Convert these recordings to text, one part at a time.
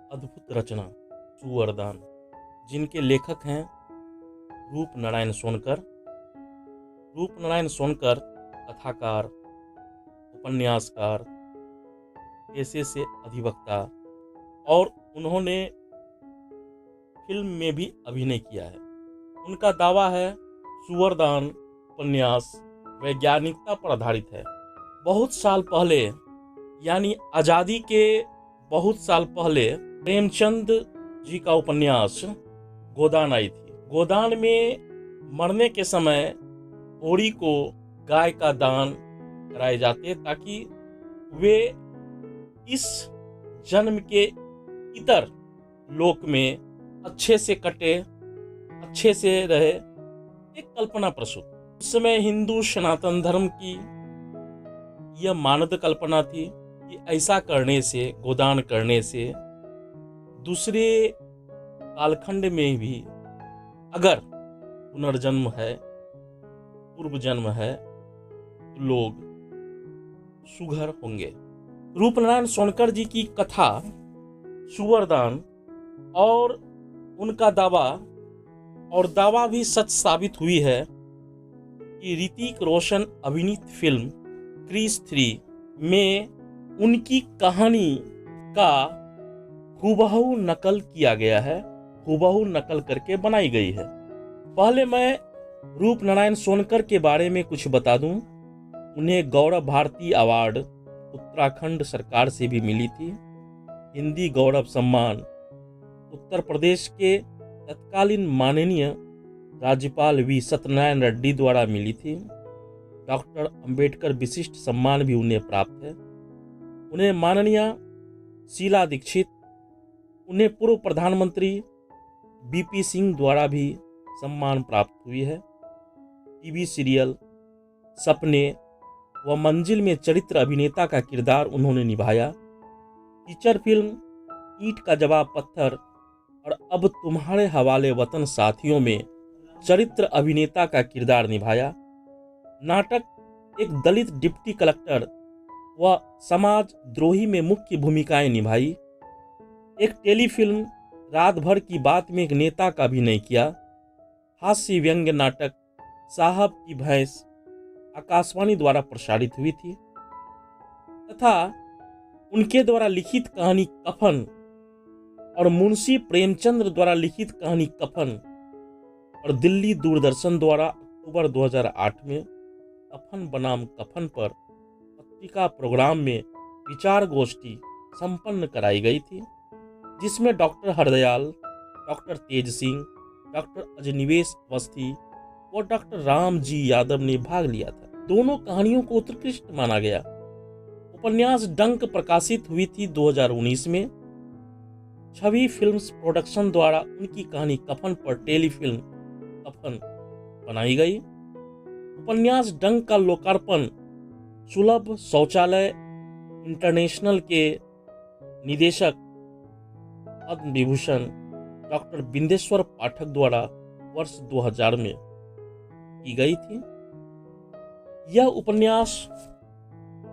अद्भुत रचना सुवरदान, जिनके लेखक हैं रूप नारायण सोनकर। रूप नारायण सोनकर कथाकार, उपन्यासकार, पेशे से अधिवक्ता और उन्होंने फिल्म में भी अभिनय किया है। उनका दावा है सुवरदान उपन्यास वैज्ञानिकता पर आधारित है। बहुत साल पहले, यानी आज़ादी के बहुत साल पहले, प्रेमचंद जी का उपन्यास गोदान आई थी। गोदान में मरने के समय होरी को गाय का दान कराए जाते ताकि वे इस जन्म के इतर लोक में अच्छे से कटे, अच्छे से रहे। एक कल्पना प्रसूत। उस समय हिंदू सनातन धर्म की यह मानद कल्पना थी कि ऐसा करने से, गोदान करने से दूसरे कालखंड में भी अगर पुनर्जन्म है, पूर्व जन्म है, तो लोग सुघर होंगे। रूपनारायण सोनकर जी की कथा सुवरदान और उनका दावा भी सच साबित हुई है कि ऋतिक रोशन अभिनीत फिल्म क्रिस 3 में उनकी कहानी का हूबहू नकल किया गया है, हूबहू नकल करके बनाई गई है। पहले मैं रूप नारायण सोनकर के बारे में कुछ बता दूं। उन्हें गौरव भारती अवार्ड उत्तराखंड सरकार से भी मिली थी। हिंदी गौरव सम्मान उत्तर प्रदेश के तत्कालीन माननीय राज्यपाल वी सत्यनारायण रेड्डी द्वारा मिली थी। डॉक्टर अंबेडकर विशिष्ट सम्मान भी उन्हें प्राप्त है। उन्हें माननीय शीला दीक्षित, उन्हें पूर्व प्रधानमंत्री बीपी सिंह द्वारा भी सम्मान प्राप्त हुई है। टीवी सीरियल सपने व मंजिल में चरित्र अभिनेता का किरदार उन्होंने निभाया। फीचर फिल्म ईंट का जवाब पत्थर और अब तुम्हारे हवाले वतन साथियों में चरित्र अभिनेता का किरदार निभाया। नाटक एक दलित डिप्टी कलेक्टर व समाज द्रोही में मुख्य भूमिकाएं निभाई। एक टेलीफिल्म रात भर की बात में एक नेता का अभिनय किया। हास्य व्यंग्य नाटक साहब की भैंस आकाशवाणी द्वारा प्रसारित हुई थी तथा उनके द्वारा लिखित कहानी कफन और मुंशी प्रेमचंद द्वारा लिखित कहानी कफन और दिल्ली दूरदर्शन द्वारा अक्टूबर 2008 में कफन बनाम कफन पर पत्रिका प्रोग्राम में विचार गोष्ठी संपन्न कराई गई थी, जिसमें डॉक्टर हरदयाल, डॉक्टर तेज सिंह, डॉक्टर अजनिवेश अवस्थी और डॉक्टर राम जी यादव ने भाग लिया था। दोनों कहानियों को उत्कृष्ट माना गया। उपन्यास डंक प्रकाशित हुई थी 2019 में। छवि फिल्म्स प्रोडक्शन द्वारा उनकी कहानी कफन पर टेलीफिल्म कफन बनाई गई। उपन्यास डंक का लोकार्पण सुलभ शौचालय इंटरनेशनल के निदेशक पद्म विभूषण डॉक्टर बिंदेश्वर पाठक द्वारा वर्ष 2000 में की गई थी। यह उपन्यास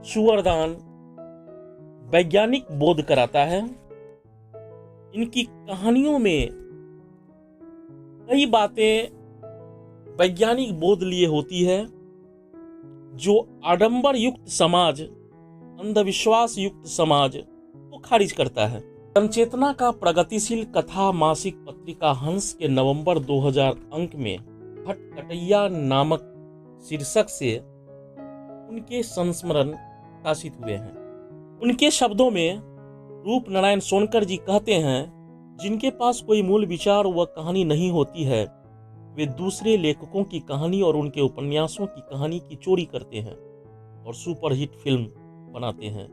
सुवरदान वैज्ञानिक बोध कराता है। इनकी कहानियों में कई बातें वैज्ञानिक बोध लिए होती है, जो आडंबर युक्त समाज, अंधविश्वास युक्त समाज को खारिज करता है। जनचेतना का प्रगतिशील कथा मासिक पत्रिका हंस के नवंबर 2000 अंक में भटकटैया नामक शीर्षक से उनके संस्मरण प्रकाशित हुए हैं। उनके शब्दों में रूप नारायण सोनकर जी कहते हैं, जिनके पास कोई मूल विचार व कहानी नहीं होती है, वे दूसरे लेखकों की कहानी और उनके उपन्यासों की कहानी की चोरी करते हैं और सुपरहिट फिल्म बनाते हैं।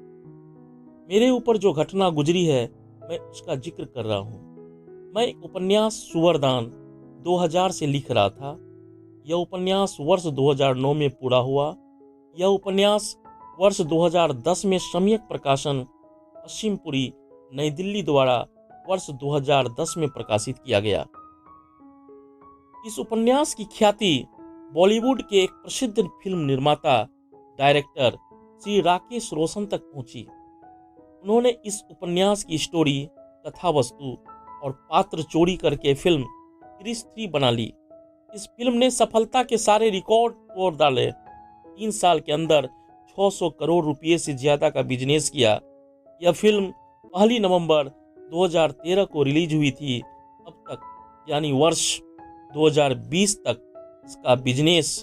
मेरे ऊपर जो घटना गुजरी है, मैं उसका जिक्र कर रहा हूँ। मैं एक उपन्यास सुवरदान 2000 से लिख रहा था। यह उपन्यास वर्ष 2009 में पूरा हुआ। यह उपन्यास वर्ष 2010 में सम्यक प्रकाशन पश्चिमपुरी नई दिल्ली द्वारा वर्ष 2010 में प्रकाशित किया गया। इस उपन्यास की ख्याति बॉलीवुड के एक प्रसिद्ध फिल्म निर्माता डायरेक्टर श्री राकेश रोशन तक पहुंची। उन्होंने इस उपन्यास की स्टोरी कथा वस्तु और पात्र चोरी करके फिल्म क्रिस 3 बना ली। इस फिल्म ने सफलता के सारे रिकॉर्ड तोड़ डाले। 3 साल के अंदर 600 करोड़ रुपए से ज्यादा का बिजनेस किया। यह फिल्म 1 नवंबर 2013 को रिलीज हुई थी। अब तक यानी वर्ष 2020 तक इसका बिजनेस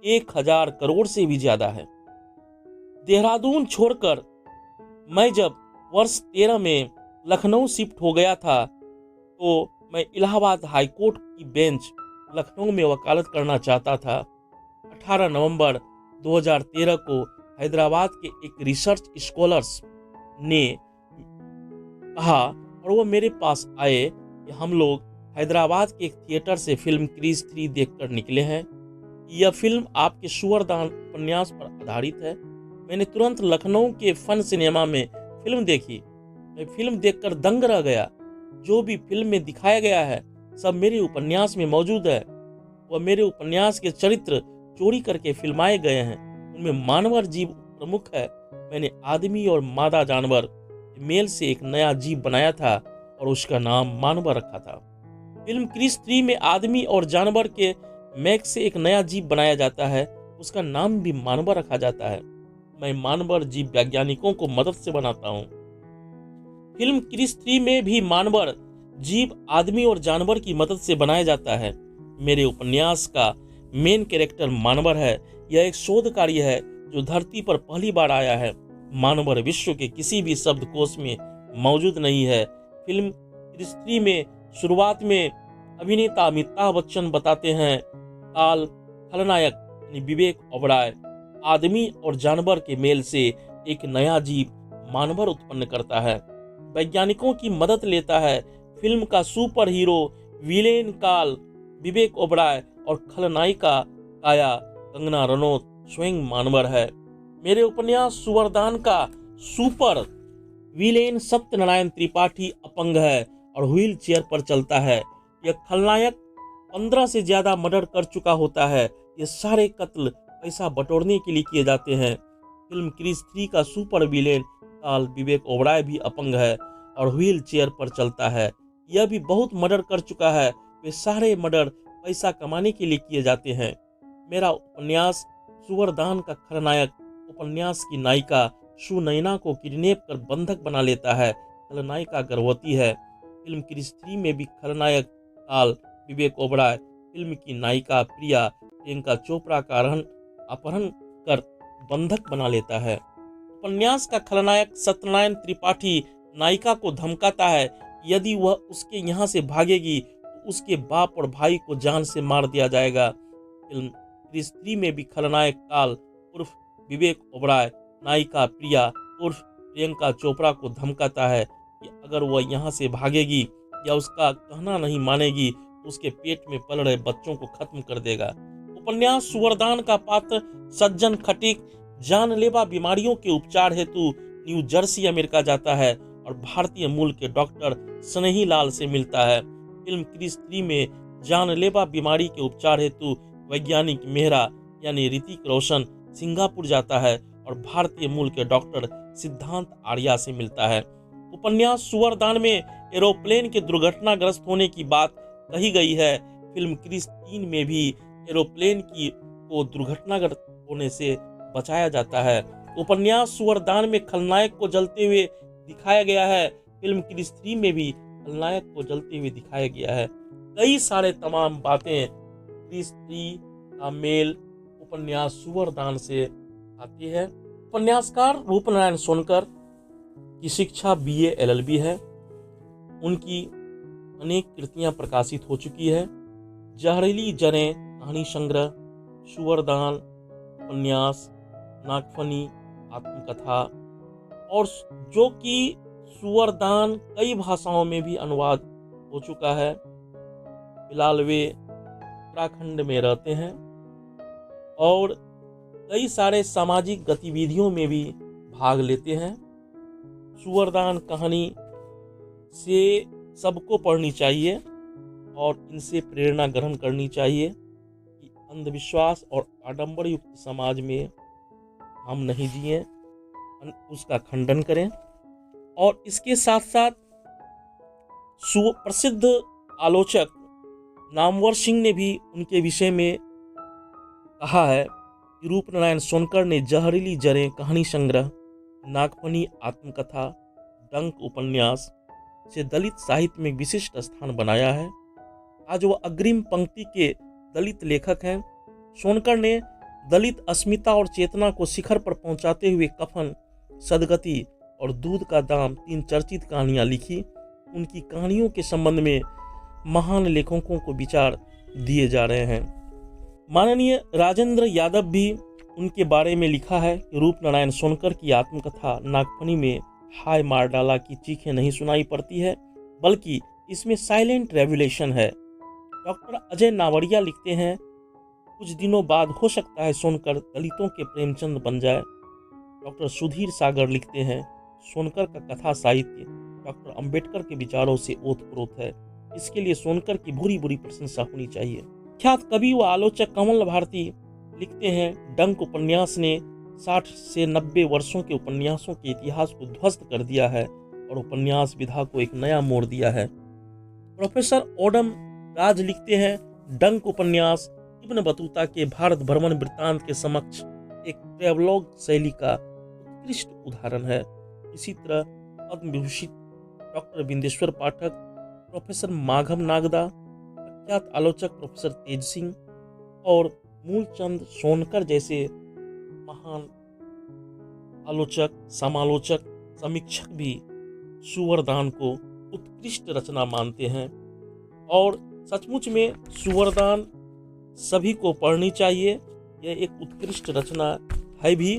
1000 करोड़ से भी ज्यादा है। देहरादून छोड़कर मैं जब वर्ष 13 में लखनऊ शिफ्ट हो गया था तो मैं इलाहाबाद हाईकोर्ट की बेंच लखनऊ में वकालत करना चाहता था। 18 नवंबर 2013 को हैदराबाद के एक रिसर्च स्कॉलर्स ने कहा और वो मेरे पास आए कि हम लोग हैदराबाद के एक थिएटर से फिल्म क्रिस 3 देखकर निकले हैं। यह फिल्म आपके सूअरदान उपन्यास पर आधारित है। मैंने तुरंत लखनऊ के फन सिनेमा में फिल्म देखी। मैं फिल्म देखकर दंग रह गया। जो भी फिल्म में दिखाया गया है सब मेरे उपन्यास में मौजूद है। वह मेरे उपन्यास के चरित्र चोरी करके फिल्माए गए हैं। उनमें मानवर जीव प्रमुख है। मैंने आदमी और मादा जानवर मेल से एक नया जीव बनाया था और उसका नाम मानवर रखा था। फिल्म क्रिस 3 में आदमी और जानवर के मैच से एक नया जीव बनाया जाता है। उसका नाम भी मानवर रखा जाता है। मैं मानवर जीव वैज्ञानिकों को मदद से बनाता हूँ। फिल्म क्रिस 3 में भी मानवर जीव आदमी और जानवर की मदद से बनाया जाता है। मेरे उपन्यास का मेन कैरेक्टर मानवर है। यह एक शोध कार्य है जो धरती पर पहली बार आया है। मानवर विश्व के किसी भी शब्दकोश में मौजूद नहीं है। फिल्म क्रिस 3 में शुरुआत में अभिनेता अमिताभ बच्चन बताते हैं काल खलनायक यानी विवेक ओबराय आदमी और जानवर के मेल से एक नया जीव मानवर उत्पन्न करता है। वैज्ञानिकों की मदद लेता है। फिल्म का सुपर हीरो विलेन काल विवेक ओबराय और खलनायिका काया कंगना रनौत स्वयं मानवर है। मेरे उपन्यास सूअरदान का सुपर विलेन सत्यनारायण त्रिपाठी अपंग है और व्हील चेयर पर चलता है। यह खलनायक 15 से ज्यादा मर्डर कर चुका होता है। ये सारे कत्ल पैसा बटोरने के लिए किए जाते हैं। फिल्म क्रिस 3 का सुपर विलेन काल विवेक ओबराय भी अपंग है और व्हील चेयर पर चलता है। यह भी बहुत मर्डर कर चुका है। वे सारे मर्डर पैसा कमाने के लिए किए जाते हैं। मेरा उपन्यास सूअरदान का खलनायक उपन्यास की नायिका सुनैना को किडनैप कर बंधक बना लेता है। खलनायिका गर्भवती है। फिल्म क्रिस 3 में भी खलनायक काल विवेक ओबराय फिल्म की नायिका प्रियंका चोपड़ा का अपहरण कर बंधक बना लेता है। उपन्यास का खलनायक सत्यनारायण त्रिपाठी नायिका को धमकाता है यदि वह उसके यहाँ से भागेगी तो उसके बाप और भाई को जान से मार दिया जाएगा। फिल्म क्रिस 3 में भी खलनायक काल उर्फ विवेक ओबराय नायिका प्रिया उर्फ प्रियंका चोपड़ा को धमकाता है कि अगर वह यहाँ से भागेगी या उसका कहना नहीं मानेगी तो उसके पेट में पल रहे बच्चों को खत्म कर देगा। उपन्यास सूअरदान का पात्र सज्जन खटीक जानलेवा बीमारियों के उपचार हेतु न्यू जर्सी अमेरिका जाता है और भारतीय मूल के डॉक्टर स्नेही लाल से मिलता है। फिल्म क्रिस 3 में जानलेवा बीमारी के उपचार हेतु वैज्ञानिक मेहरा यानी ऋतिक रोशन सिंगापुर जाता है और भारतीय मूल के डॉक्टर सिद्धांत आर्या से मिलता है। उपन्यास सूअरदान में एरोप्लेन के दुर्घटनाग्रस्त होने की बात कही गई है। फिल्म क्रिस 3 में भी एरोप्लेन को दुर्घटनाग्रस्त होने से बचाया जाता है। उपन्यास सूअरदान में खलनायक को जलते हुए दिखाया गया है। फिल्म क्रिस 3 में भी खलनायक को जलते हुए दिखाया गया है। कई सारे तमाम बातें क्रिस 3 का मेल उपन्यास सूअरदान से आती है। उपन्यासकार रूपनारायण सोनकर की शिक्षा BA LLB है। उनकी अनेक कृतियां प्रकाशित हो चुकी है। जहरीली जरें कहानी संग्रह, सूअरदान उपन्यास, नागफनी आत्मकथा और जो कि सूअरदान कई भाषाओं में भी अनुवाद हो चुका है। फिलहाल वे उत्तराखंड में रहते हैं और कई सारे सामाजिक गतिविधियों में भी भाग लेते हैं। सूअरदान कहानी से सबको पढ़नी चाहिए और इनसे प्रेरणा ग्रहण करनी चाहिए कि अंधविश्वास और आडंबर युक्त समाज में हम नहीं जिए, उसका खंडन करें और इसके साथ साथ प्रसिद्ध आलोचक नामवर सिंह ने भी उनके विषय में कहा है कि रूपनारायण सोनकर ने जहरीली जड़ें कहानी संग्रह, नागफनी आत्मकथा, डंक उपन्यास से दलित साहित्य में विशिष्ट स्थान बनाया है। आज वह अग्रिम पंक्ति के दलित लेखक हैं। सोनकर ने दलित अस्मिता और चेतना को शिखर पर पहुंचाते हुए कफन, सदगति और दूध का दाम 3 चर्चित कहानियां लिखी। उनकी कहानियों के संबंध में महान लेखकों को विचार दिए जा रहे हैं। माननीय राजेंद्र यादव भी उनके बारे में लिखा है कि रूपनारायण सोनकर की आत्मकथा नागफनी में हाय मार डाला की चीखें नहीं सुनाई पड़ती है, बल्कि इसमें साइलेंट रेवोल्यूशन है। डॉक्टर अजय नावड़िया लिखते हैं, कुछ दिनों बाद हो सकता है सोनकर दलितों के प्रेमचंद बन जाए। डॉक्टर सुधीर सागर लिखते हैं, सोनकर का कथा साहित्य डॉक्टर अंबेडकर के विचारों से ओतप्रोत है। इसके लिए सोनकर की भूरी भूरी प्रशंसा होनी चाहिए। ख्यात कवि व आलोचक कमल भारती लिखते हैं, डंक उपन्यास ने 60 से 90 वर्षों के उपन्यासों के इतिहास को ध्वस्त कर दिया है और उपन्यास विधा को एक नया मोड़ दिया है। प्रोफेसर ओडम राज लिखते हैं, डंक उपन्यास इब्न बतूता के भारत भ्रमण वृत्तांत के समक्ष एक ट्रेवलॉग शैली का उत्कृष्ट उदाहरण है। इसी तरह पद्म विभूषित डॉक्टर बिंदेश्वर पाठक, प्रोफेसर माघम नागदा, प्रख्यात आलोचक प्रोफेसर तेज सिंह और मूलचंद सोनकर जैसे महान आलोचक, समालोचक, समीक्षक भी सुवरदान को उत्कृष्ट रचना मानते हैं और सचमुच में सुवरदान सभी को पढ़नी चाहिए। यह एक उत्कृष्ट रचना है भी।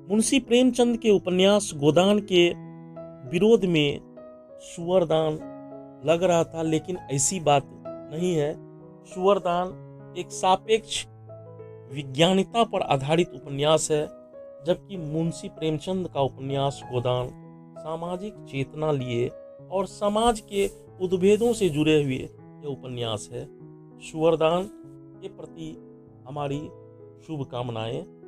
मुंशी प्रेमचंद के उपन्यास गोदान के विरोध में सुवरदान लग रहा था, लेकिन ऐसी बात नहीं है। सुवरदान एक सापेक्ष विज्ञानिता पर आधारित उपन्यास है, जबकि मुंशी प्रेमचंद का उपन्यास गोदान सामाजिक चेतना लिए और समाज के उद्भेदों से जुड़े हुए यह उपन्यास है। सुवरदान के प्रति हमारी शुभकामनाएं।